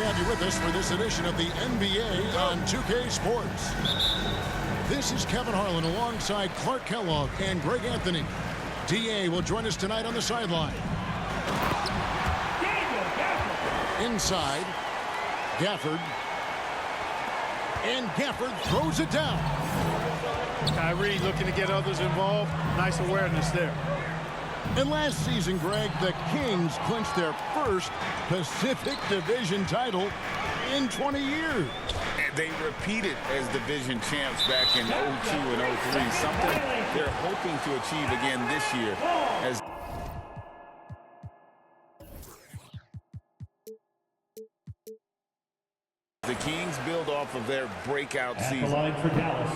have you with us for this edition of the NBA on 2K Sports. This is Kevin Harlan alongside Clark Kellogg and Greg Anthony. DA will join us tonight on the sideline. Inside, Gafford. And Gafford throws it down. Kyrie looking to get others involved. Nice awareness there. And last season, Greg, the Kings clinched their first Pacific Division title in 20 years. And they repeated as division champs back in 02 and 03, something they're hoping to achieve again this year. As the Kings build off of their breakout season. At the line for Dallas.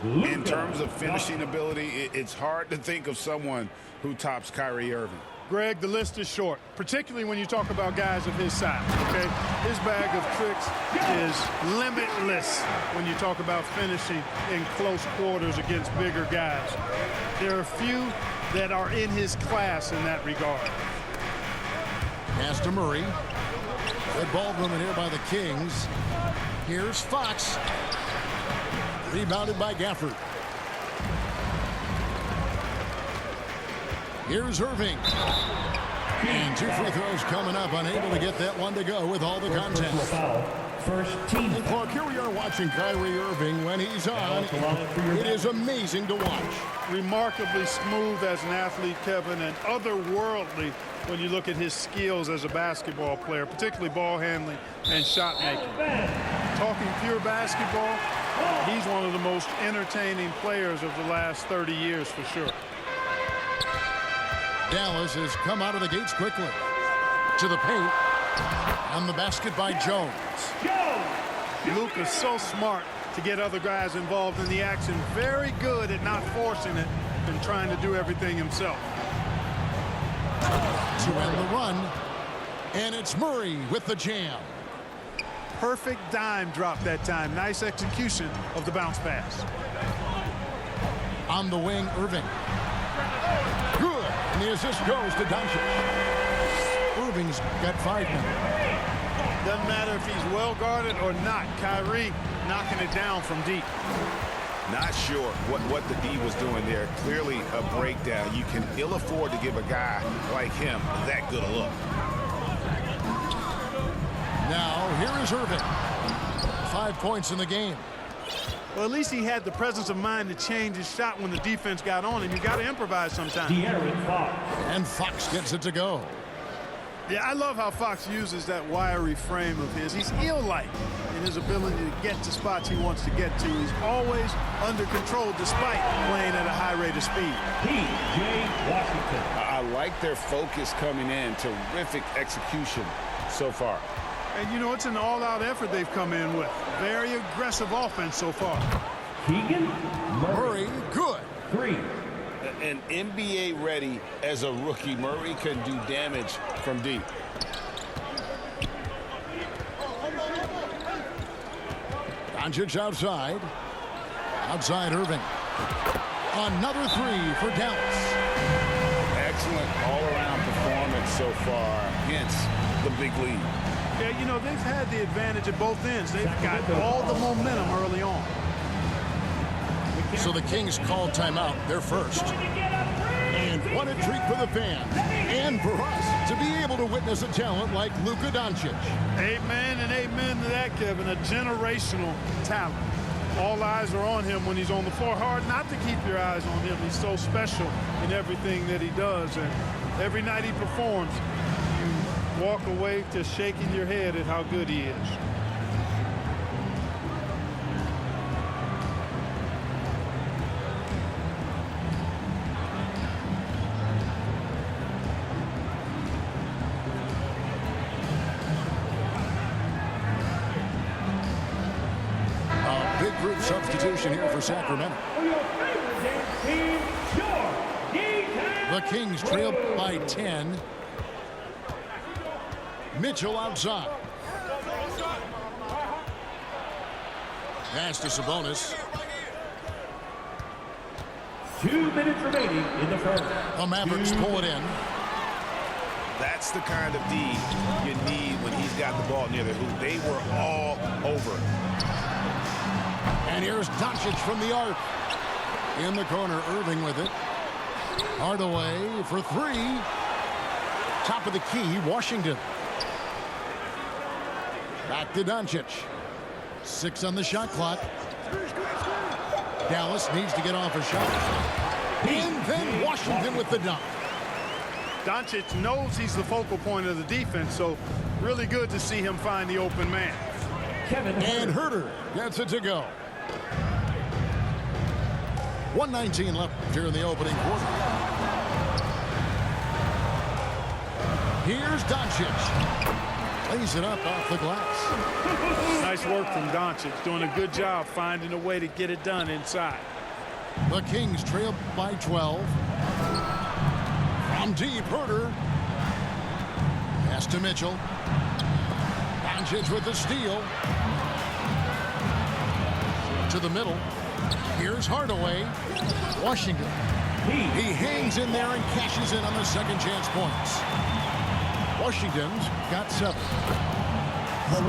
Lukka. In terms of finishing ability, it's hard to think of someone who tops Kyrie Irving. Greg, the list is short, particularly when you talk about guys of his size, okay? His bag of tricks is limitless when you talk about finishing in close quarters against bigger guys. There are few that are in his class in that regard. Pass to Murray. Good ball movement here by the Kings. Here's Fox. Rebounded by Gafford. Here's Irving. And 2 free throws coming up. Unable to get that one to go with all the contact. First team. And Clark, here we are watching Kyrie Irving when he's on. It is amazing to watch. Remarkably smooth as an athlete, Kevin, and otherworldly when you look at his skills as a basketball player, particularly ball handling and shot making. Talking pure basketball, he's one of the most entertaining players of the last 30 years for sure. Dallas has come out of the gates quickly. To the paint. On the basket by Jones. Lukka's so smart to get other guys involved in the action. Very good at not forcing it and trying to do everything himself. To end the run. And it's Murray with the jam. Perfect dime drop that time. Nice execution of the bounce pass. On the wing, Irving. Good. And the assist goes to Doncic. Irving's got 5 now. Doesn't matter if he's well guarded or not. Kyrie knocking it down from deep. Not sure what the D was doing there. Clearly a breakdown. You can ill afford to give a guy like him that good a look. Now, here is Irving. 5 points in the game. Well, at least he had the presence of mind to change his shot when the defense got on him. You got to improvise sometimes. And Fox gets it to go. Yeah, I love how Fox uses that wiry frame of his. He's eel-like in his ability to get to spots he wants to get to. He's always under control despite playing at a high rate of speed. P.J. Washington. I like their focus coming in. Terrific execution so far. And, you know, it's an all-out effort they've come in with. Very aggressive offense so far. Keegan Murray, good. 3. And NBA ready as a rookie. Murray can do damage from deep. Doncic outside. Outside Irving. Another 3 for Dallas. Excellent all-around performance so far. Hence the big lead. Yeah, you know, they've had the advantage at both ends. They've got all the momentum early on. So the Kings call timeout, their first. And what a treat for the fans and for us to be able to witness a talent like Luka Doncic. Amen and amen to that, Kevin. A generational talent. All eyes are on him when he's on the floor. Hard not to keep your eyes on him. He's so special in everything that he does. And every night he performs, you walk away just shaking your head at how good he is. Big group substitution here for Sacramento. The Kings trail by 10. Mitchell outside. Pass to Sabonis. 2 minutes remaining in the first. The Mavericks pull it in. That's the kind of D you need when he's got the ball near the hoop. They were all over. And here's Doncic from the arc. In the corner, Irving with it. Hardaway for three. Top of the key, Washington. Back to Doncic. 6 on the shot clock. Dallas needs to get off a shot. And then Washington with the dunk. Doncic knows he's the focal point of the defense, so really good to see him find the open man. And Herter gets it to go. 1:19 left here in the opening quarter. Here's Doncic. Lays it up off the glass. Nice work from Doncic, doing a good job finding a way to get it done inside. The Kings trail by 12. From deep, Herter. Pass to Mitchell. Doncic with the steal. To the middle. Here's Hardaway. Washington. He hangs in there and cashes in on the second chance points. Washington's got 7.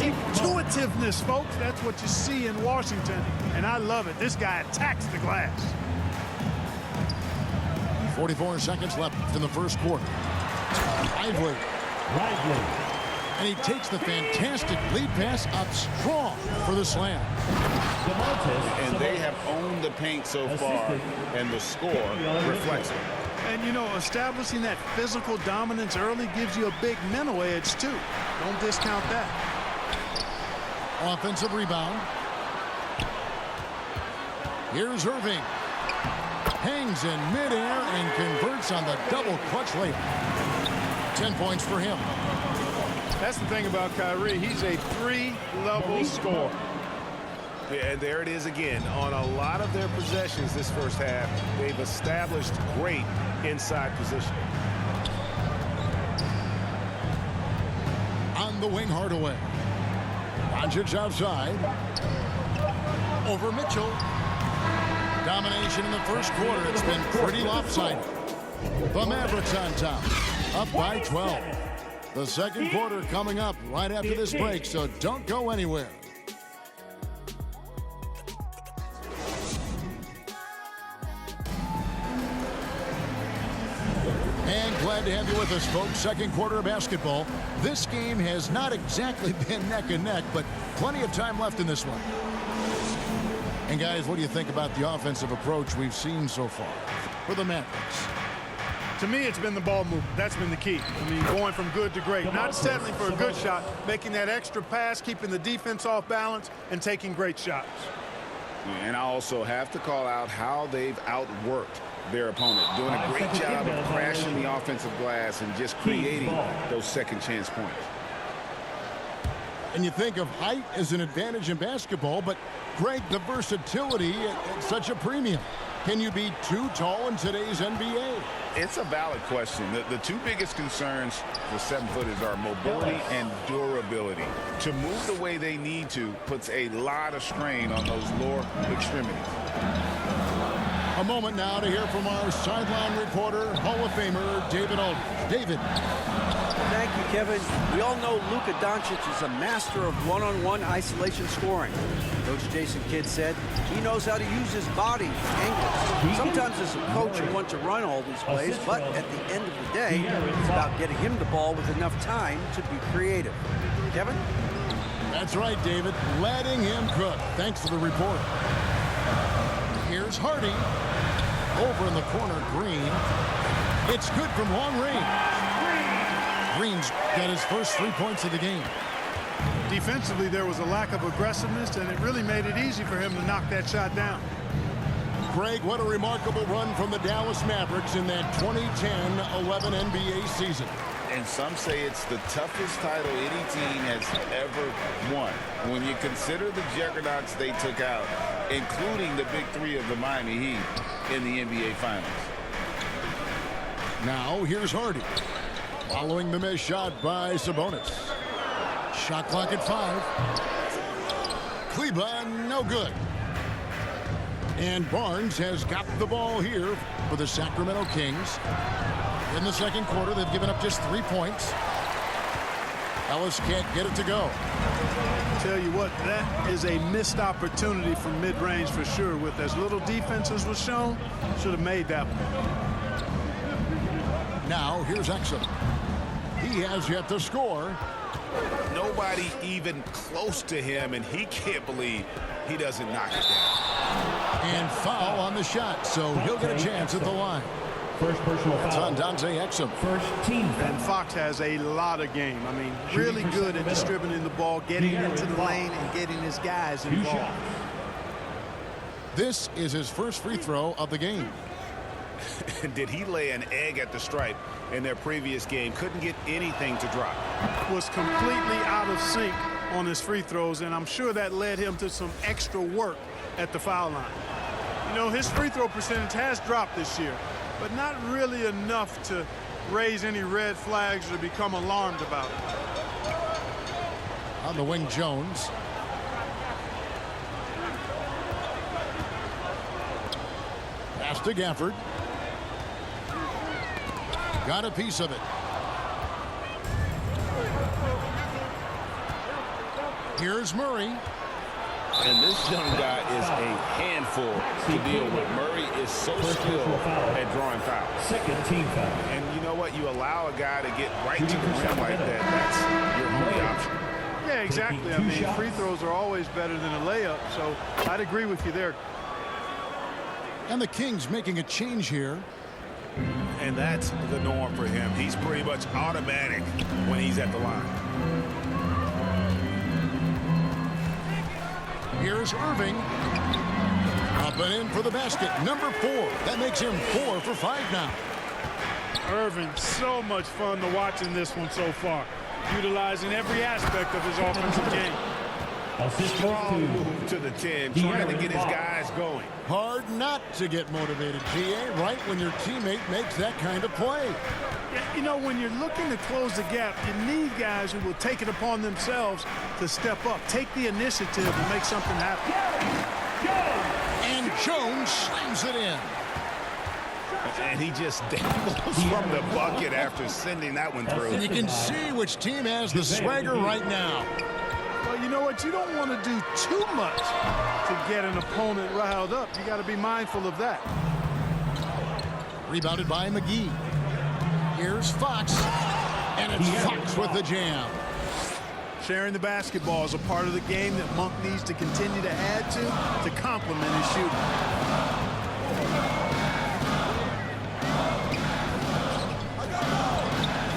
Intuitiveness, folks. That's what you see in Washington, and I love it. This guy attacks the glass. 44 seconds left in the first quarter. Lively. And he takes the fantastic lead pass up strong for the slam. And they have owned the paint so far, and the score reflects it. And, you know, establishing that physical dominance early gives you a big mental edge, too. Don't discount that. Offensive rebound. Here's Irving. Hangs in midair and converts on the double clutch layup. 10 points for him. That's the thing about Kyrie. He's a 3-level scorer. Yeah, and there it is again. On a lot of their possessions this first half, they've established great inside position. On the wing, Hardaway. Doncic outside. Over Mitchell. Domination in the first quarter. It's been pretty lopsided. The Mavericks on top. Up by 12. The second quarter coming up right after this break, so don't go anywhere. And glad to have you with us, folks. Second quarter of basketball. This game has not exactly been neck and neck, but plenty of time left in this one. And guys, what do you think about the offensive approach we've seen so far for the Mavericks? To me, it's been the ball movement. That's been the key. I mean, going from good to great. Not settling for a good shot, making that extra pass, keeping the defense off balance, and taking great shots. And I also have to call out how they've outworked their opponent, doing a great job of crashing the offensive glass and just creating those second chance points. And you think of height as an advantage in basketball, but Greg, the versatility at such a premium. Can you be too tall in today's NBA? It's a valid question. The two biggest concerns for 7-footers are mobility and durability. To move the way they need to puts a lot of strain on those lower extremities. A moment now to hear from our sideline reporter, Hall of Famer David Aldridge. David. Thank you, Kevin. We all know Lukka Doncic is a master of one-on-one isolation scoring. Coach Jason Kidd said he knows how to use his body, angles. Sometimes as a coach you want to run all these plays, but at the end of the day, it's about getting him the ball with enough time to be creative. Kevin? That's right, David. Letting him cook. Thanks for the report. Here's Hardy. Over in the corner, Green. It's good from long range. Green's got his first 3 points of the game. Defensively, there was a lack of aggressiveness, and it really made it easy for him to knock that shot down. Greg, what a remarkable run from the Dallas Mavericks in that 2010-11 NBA season. And some say it's the toughest title any team has ever won. When you consider the juggernauts they took out, including the big three of the Miami Heat in the NBA Finals. Now, here's Hardy. Following the missed shot by Sabonis. Shot clock at 5. Kleba, no good. And Barnes has got the ball here for the Sacramento Kings. In the second quarter, they've given up just 3 points. Ellis can't get it to go. Tell you what, that is a missed opportunity from mid-range for sure. With as little defense as was shown, should have made that one. Now, here's Exum. He has yet to score. Nobody even close to him, and he can't believe he doesn't knock it down. And foul on the shot, so he'll get a chance at the line. First personal It's foul. on Dante Exum. First team foul. And Fox has a lot of game. I mean, really good at distributing the ball, getting into the lane, and getting his guys Two involved. shots. This is his first free throw of the game. Did he lay an egg at the stripe in their previous game? Couldn't get anything to drop. Was completely out of sync on his free throws, and I'm sure that led him to some extra work at the foul line. You know, his free throw percentage has dropped this year, but not really enough to raise any red flags or become alarmed about it. On the wing, Jones. Pass to Gafford. Got a piece of it. Here's Murray. And this young guy is a handful to deal with. Murray is so skilled at drawing fouls. Second team foul. And you know what? You allow a guy to get right to the rim like that. That's your only option. Yeah, exactly. I mean, free throws are always better than a layup, so I'd agree with you there. And the Kings making a change here. And that's the norm for him. He's pretty much automatic when he's at the line. Here's Irving. Up and in for the basket. Number 4. That makes him 4 for 5 now. Irving, so much fun to watch in this one so far, utilizing every aspect of his offensive game. Strong move to the 10, trying to get his guys going. Hard not to get motivated, GA, right when your teammate makes that kind of play. Yeah, you know, when you're looking to close the gap, you need guys who will take it upon themselves to step up, take the initiative and make something happen. And Jones slams it in. And he just dangles from the bucket after sending that one through. And you can see which team has the swagger right now. Well, you know what? You don't want to do too much to get an opponent riled up. You got to be mindful of that. Rebounded by McGee. Here's Fox. And it's Fox with the jam. Sharing the basketball is a part of the game that Monk needs to continue to add to complement his shooting.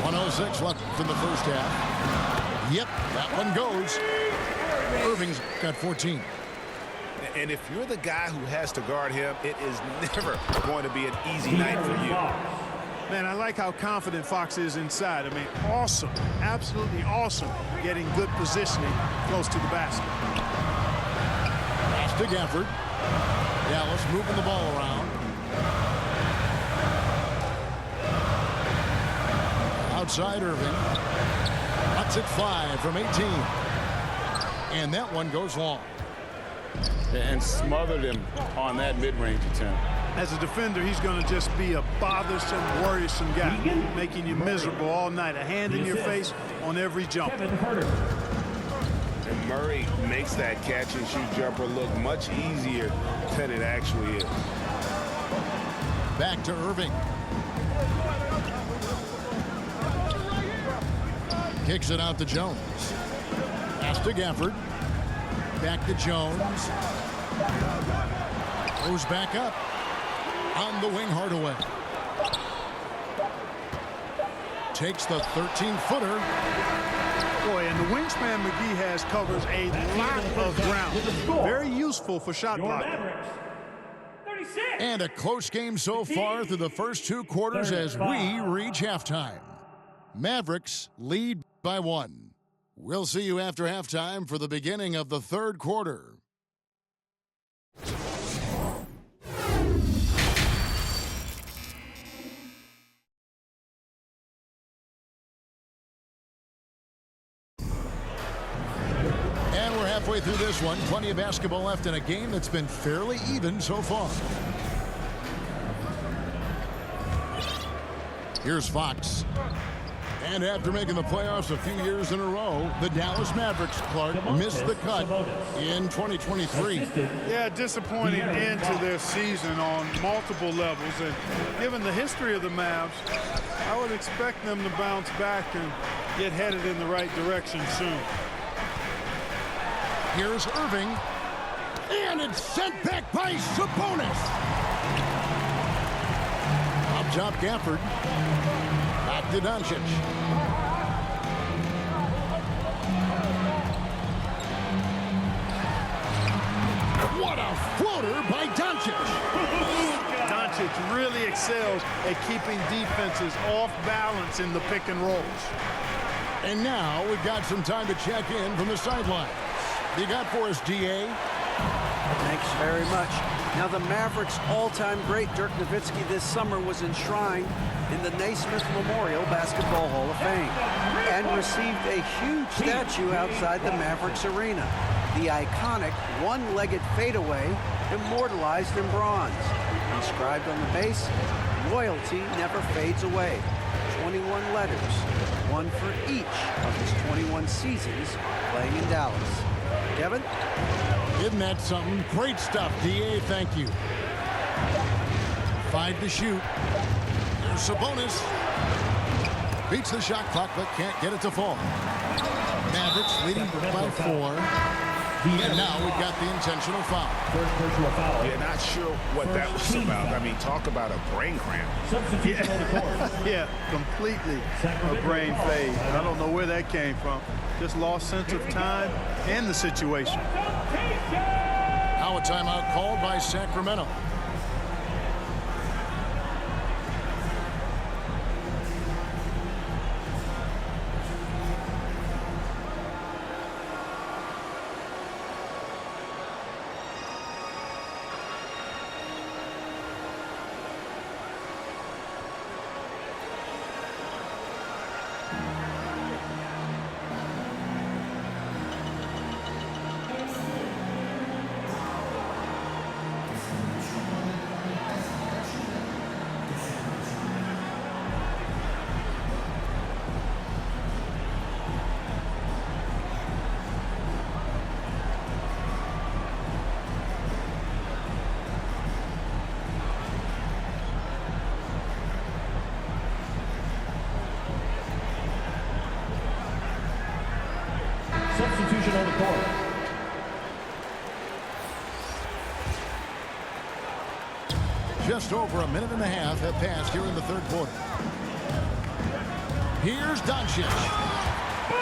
.106 left in the first half. Yep, that one goes. Irving's got 14. And if you're the guy who has to guard him, it is never going to be an easy night for you. Man, I like how confident Fox is inside. I mean, awesome, absolutely awesome, getting good positioning close to the basket. Pass to Gafford. Dallas moving the ball around. Outside Irving. Cuts it 5 from 18. And that one goes long. And smothered him on that mid-range attempt. As a defender, he's going to just be a bothersome, worrisome guy, making you miserable all night. A hand in your face on every jump. And Murray makes that catch-and-shoot jumper look much easier than it actually is. Back to Irving. Kicks it out to Jones. Pass to Gafford. Back to Jones. Goes back up. On the wing, Hardaway. Takes the 13-footer. Boy, and the wingspan McGee has covers a lot of ground. Very useful for shot blocking. And a close game so far through the first 2 quarters as we reach halftime. Mavericks lead by 1. We'll see you after halftime for the beginning of the third quarter. Halfway through this one, plenty of basketball left in a game that's been fairly even so far. Here's Fox. And after making the playoffs a few years in a row, the Dallas Mavericks, Clark, missed the cut in 2023. Yeah, disappointing end to their season on multiple levels. And given the history of the Mavs, I would expect them to bounce back and get headed in the right direction soon. Here's Irving. And it's sent back by Sabonis. Up top, Gafford. Back to Doncic. What a floater by Doncic. Doncic really excels at keeping defenses off balance in the pick and rolls. And now we've got some time to check in from the sideline. You got for us, DA? Thanks very much. Now, the Mavericks' all-time great Dirk Nowitzki this summer was enshrined in the Naismith Memorial Basketball Hall of Fame and received a huge statue outside the Mavericks arena. The iconic one-legged fadeaway immortalized in bronze. Inscribed on the base, loyalty never fades away. 21 letters, one for each of his 21 seasons playing in Dallas. Kevin? Isn't that something? Great stuff, DA. Thank you. 5 to shoot. There's Sabonis. Beats the shot clock, but can't get it to fall. Mavericks leading by 4. And now we've got the intentional foul. First personal foul. Yeah, not sure what that was about. I mean, talk about a brain cramp. Substitution on the court. Yeah, completely a brain fade. I don't know where that came from. Just lost sense of time and the situation. Now a timeout called by Sacramento. Substitution on the court. Just over a minute and a half have passed here in the third quarter. Here's Doncic.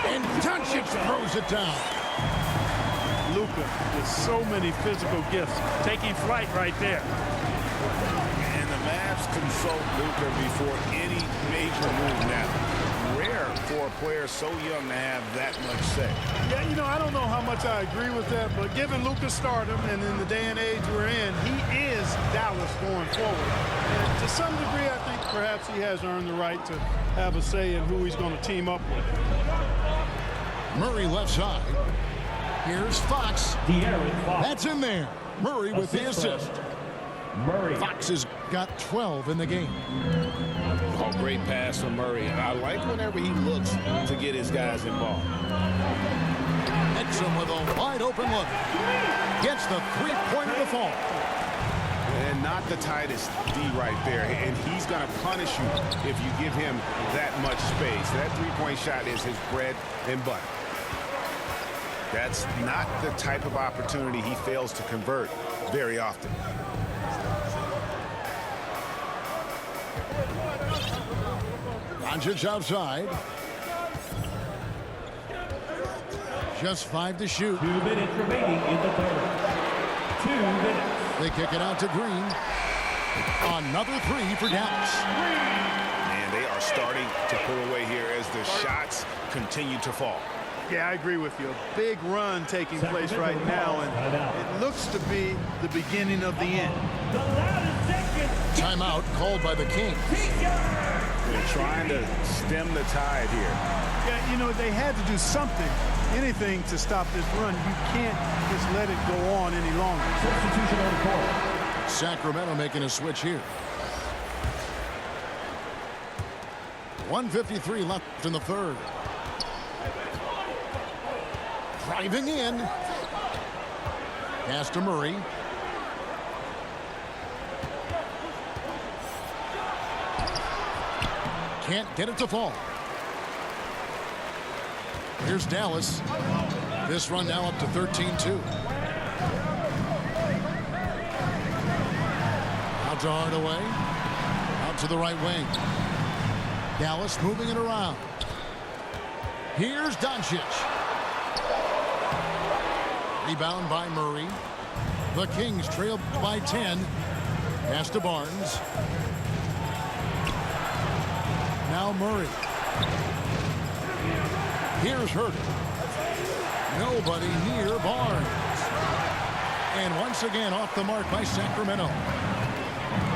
And Doncic throws it down. Lukka with so many physical gifts. Taking flight right there. And the Mavs consult Lukka before any major move now. Rare for a player so young to have that much say. Yeah, you know, I don't know how much I agree with that, but given Lukka's stardom and in the day and age we're in, he is Dallas going forward. And to some degree, I think perhaps he has earned the right to have a say in who he's going to team up with. Murray left side. Here's Fox. That's in there. Murray with the assist. Murray. Fox has got 12 in the game. Oh, great pass from Murray. And I like whenever he looks to get his guys involved. Exum with a wide open look. Gets the three-pointer to fall. And not the tightest D right there. And he's going to punish you if you give him that much space. That three-point shot is his bread and butter. That's not the type of opportunity he fails to convert very often. Doncic outside. Just 5 to shoot. 2 minutes remaining in the third. 2 minutes. They kick it out to Green. Another 3 for Dallas. And they are starting to pull away here as the shots continue to fall. Yeah, I agree with you. A big run taking place right now, and it looks to be the beginning of the end. Timeout called by the Kings. They're trying to stem the tide here. Yeah, you know, they had to do something anything to stop this run. You can't just let it go on any longer. Substitution on the court. Sacramento making a switch here. 1:53 left in the third. Driving in. Pass to Murray. Can't get it to fall. Here's Dallas. This run now up to 13-2. Out to Hardaway. Out to the right wing. Dallas moving it around. Here's Doncic. Rebound by Murray. The Kings trail by 10. Pass to Barnes. Now Murray. Here's Hurt. Nobody near Barnes. And once again off the mark by Sacramento.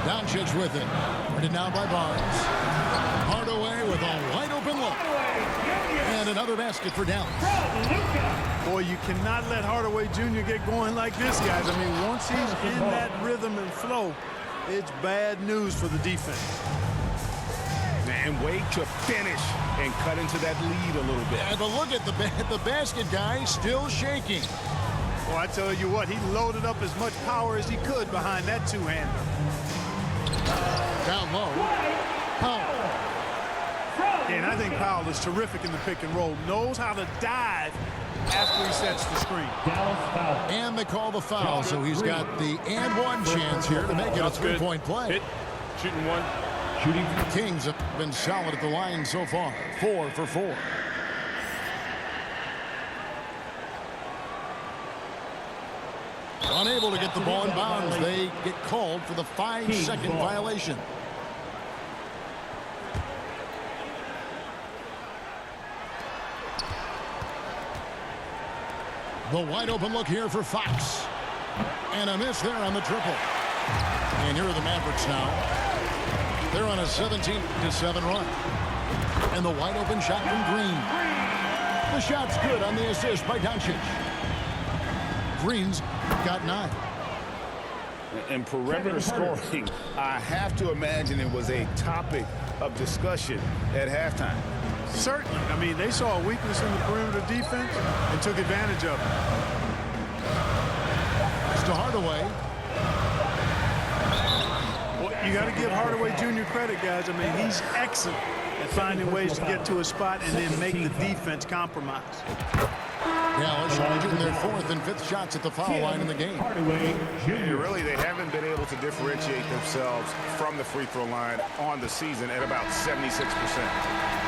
Doncic with it. Guarded now by Barnes. Hardaway with a wide open look. And another basket for Dallas. Boy, you cannot let Hardaway Jr. get going like this, guys. I mean, once he's in that rhythm and flow, it's bad news for the defense. And wait to finish and cut into that lead a little bit. Yeah, but look at the basket guy still shaking. Well, I tell you what, he loaded up as much power as he could behind that two-hander. Down low. Powell. And I think Powell is terrific in the pick and roll. Knows how to dive after he sets the screen. Dallas foul. And they call the foul, so he's got the and one chance here to make it a three-point play. Hit. Shooting one. Shooting. The Kings have been solid at the line so far. 4 for 4. Unable to get the ball in bounds. They get called for the 5-second violation. The wide open look here for Fox. And a miss there on the triple. And here are the Mavericks now. They're on a 17-7 run. And the wide open shot from Green. The shot's good on the assist by Doncic. Green's got 9. And perimeter scoring, I have to imagine it was a topic of discussion at halftime. Certainly. I mean, they saw a weakness in the perimeter defense and took advantage of it. It's to Hardaway. Well, you got to give Hardaway Jr. credit, guys. I mean, he's excellent at finding ways to get to a spot and then make the defense compromise. Dallas shooting their 4th and 5th shots at the foul line in the game. Hardaway Jr. Really, they haven't been able to differentiate themselves from the free throw line on the season at about 76%.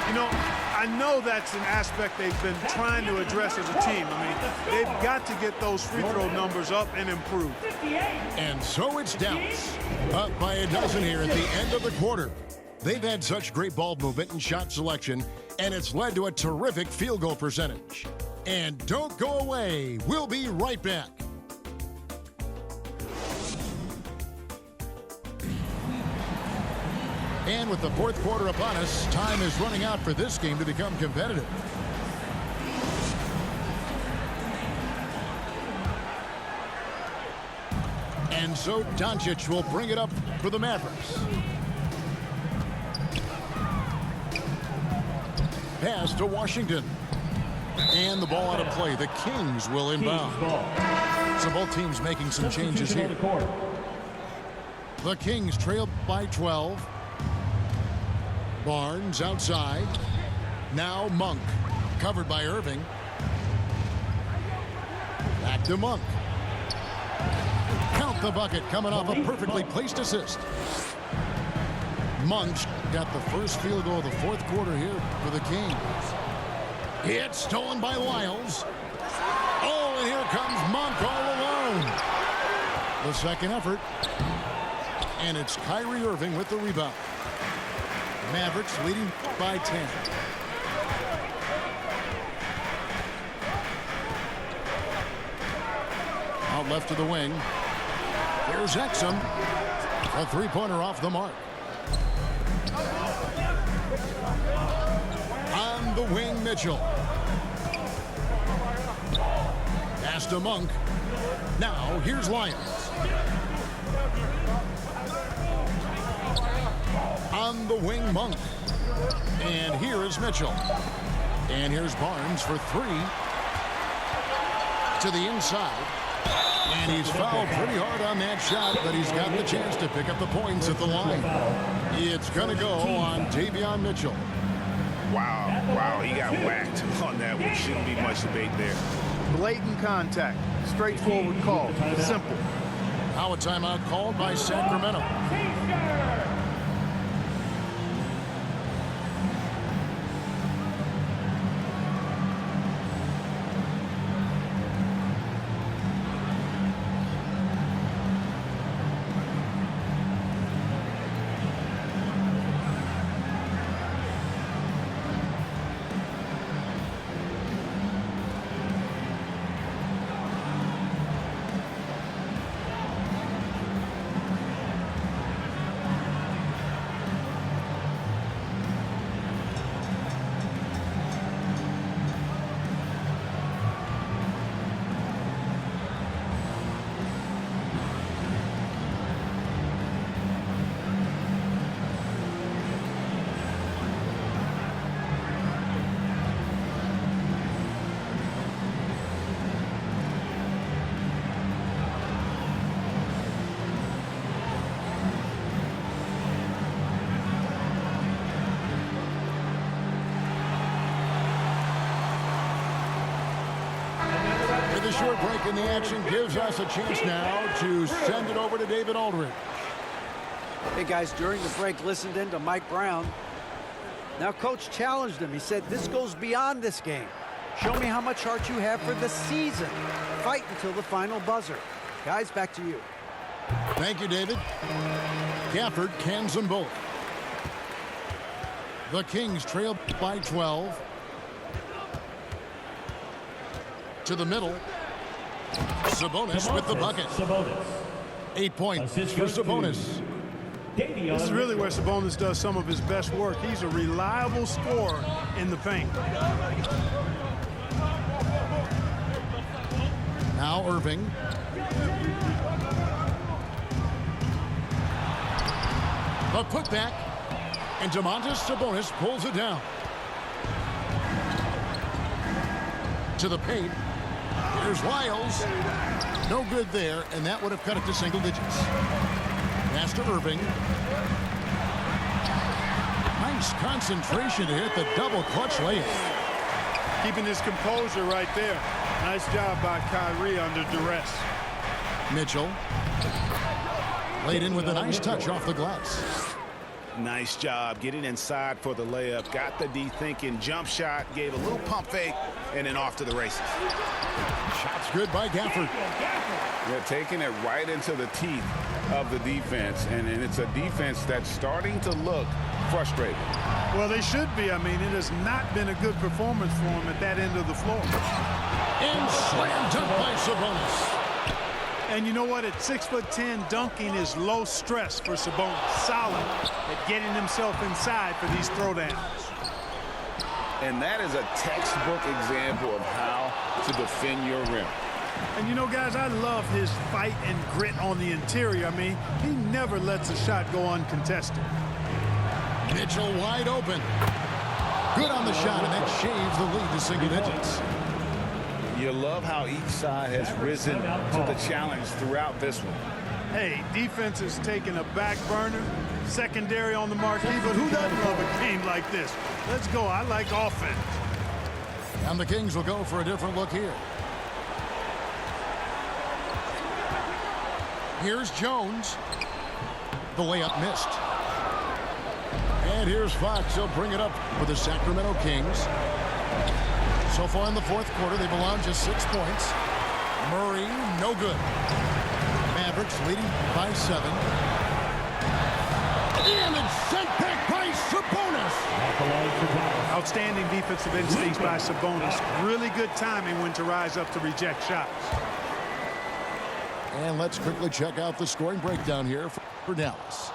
You know, I know that's an aspect they've been trying to address as a team. I mean, they've got to get those free throw numbers up and improve. And so it's Dallas. Up by a dozen here at the end of the quarter. They've had such great ball movement and shot selection, and it's led to a terrific field goal percentage. And don't go away. We'll be right back. And with the 4th quarter upon us, time is running out for this game to become competitive. And so Doncic will bring it up for the Mavericks. Pass to Washington. And the ball out of play. The Kings will inbound. So both teams making some changes here. The Kings trail by 12. Barnes outside. Now Monk. Covered by Irving. Back to Monk. Count the bucket coming off a perfectly placed assist. Monk's got the first field goal of the 4th quarter here for the Kings. It's stolen by Lyles. Oh, and here comes Monk all alone. The second effort. And it's Kyrie Irving with the rebound. Mavericks leading by 10. Out left to the wing. Here's Exum. A three-pointer off the mark. On the wing, Mitchell. pass to Monk. Now, here's Lyons. On the wing, Monk. And here is Mitchell. And here's Barnes for three. To the inside. And he's fouled pretty hard on that shot, but he's got the chance to pick up the points at the line. It's going to go on Davion Mitchell. Wow, he got whacked on that one. Shouldn't be much debate there. Blatant contact. Straightforward call. Simple. Now a timeout called by Sacramento. The short break in the action gives us a chance now to send it over to David Aldridge. Hey, guys, during the break, listened in to Mike Brown. Now, Coach challenged him. He said, this goes beyond this game. Show me how much heart you have for the season. Fight until the final buzzer. Guys, back to you. Thank you, David. Gafford cans them both. The Kings trail by 12. To the middle. Sabonis with the bucket. 8 points for Sabonis. This is really where Sabonis does some of his best work. He's a reliable scorer in the paint. Now Irving. A putback. And Domantas Sabonis pulls it down. To the paint. Here's Lyles. No good there, and that would have cut it to single digits. Pass to Irving. Nice concentration to hit the double clutch layup. Keeping his composure right there. Nice job by Kyrie under duress. Mitchell. Laid in with a nice touch off the glass. Nice job getting inside for the layup. Got the D thinking. Jump shot. Gave a little pump fake. And then off to the races. Shot's good by Gafford. They're taking it right into the teeth of the defense. And it's a defense that's starting to look frustrated. Well, they should be. I mean, it has not been a good performance for them at that end of the floor. And slam dunk by Sabonis. And you know what? At 6'10", dunking is low stress for Sabonis. Solid at getting himself inside for these throwdowns. And that is a textbook example of how to defend your rim. And you know, guys, I love his fight and grit on the interior. I mean, he never lets a shot go uncontested. Mitchell wide open. Good on the shot, and that shaves the lead to single digits. You love how each side has risen to the challenge throughout this one. Hey, defense is taking a back burner, secondary on the marquee, but who doesn't love a game like this? Let's go. I like offense. And the Kings will go for a different look here. Here's Jones. The layup missed. And here's Fox. He'll bring it up for the Sacramento Kings. So far in the fourth quarter, they've allowed just 6 points. Murray, no good. Mavericks leading by 7. And it's sent back by Sabonis. Outstanding defensive instincts by Sabonis. Really good timing when to rise up to reject shots. And let's quickly check out the scoring breakdown here for Dallas.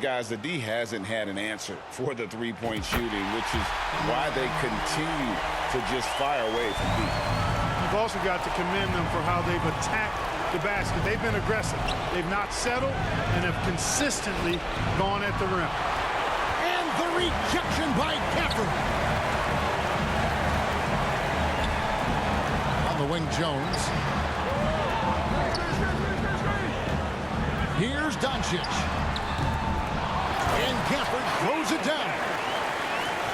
Guys, the D hasn't had an answer for the three-point shooting, which is why they continue to just fire away from deep. You've also got to commend them for how they've attacked the basket. They've been aggressive. They've not settled and have consistently gone at the rim. And the rejection by Kyrie. On the wing, Jones. Here's Doncic. And Gafford throws it down.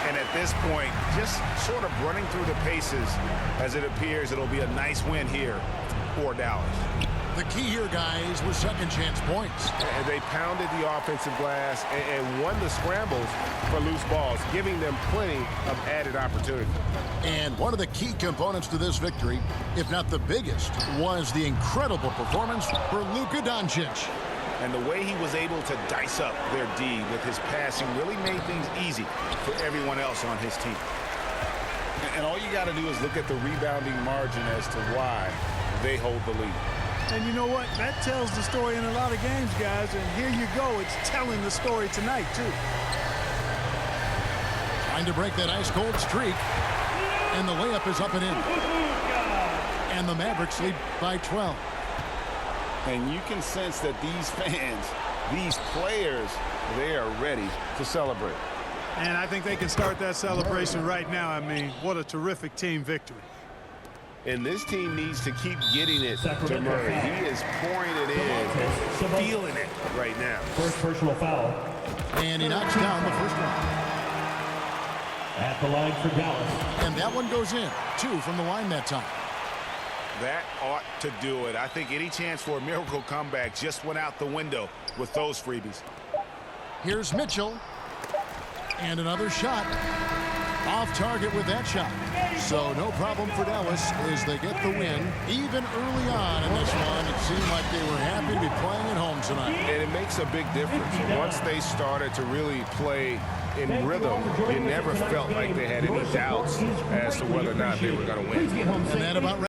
And at this point, just sort of running through the paces as it appears it'll be a nice win here for Dallas. The key here, guys, was second chance points. And they pounded the offensive glass and won the scrambles for loose balls, giving them plenty of added opportunity. And one of the key components to this victory, if not the biggest, was the incredible performance for Lukka Doncic. And the way he was able to dice up their D with his passing really made things easy for everyone else on his team. And all you got to do is look at the rebounding margin as to why they hold the lead. And you know what? That tells the story in a lot of games, guys. And here you go. It's telling the story tonight, too. Trying to break that ice-cold streak. And the layup is up and in. And the Mavericks lead by 12. And you can sense that these fans, these players, they are ready to celebrate. And I think they can start that celebration right now. I mean, what a terrific team victory. And this team needs to keep getting it to Murray. He is pouring it in, feeling it right now. First personal foul. And he knocks down the first one. At the line for Dallas. And that one goes in. 2 from the line that time. That ought to do it. I think any chance for a miracle comeback just went out the window with those freebies. Here's Mitchell. And another shot. Off target with that shot. So no problem for Dallas as they get the win. Even early on in this one, it seemed like they were happy to be playing at home tonight. And it makes a big difference. Once they started to really play in rhythm, you never felt like they had any doubts as to whether or not they were going to win. And that about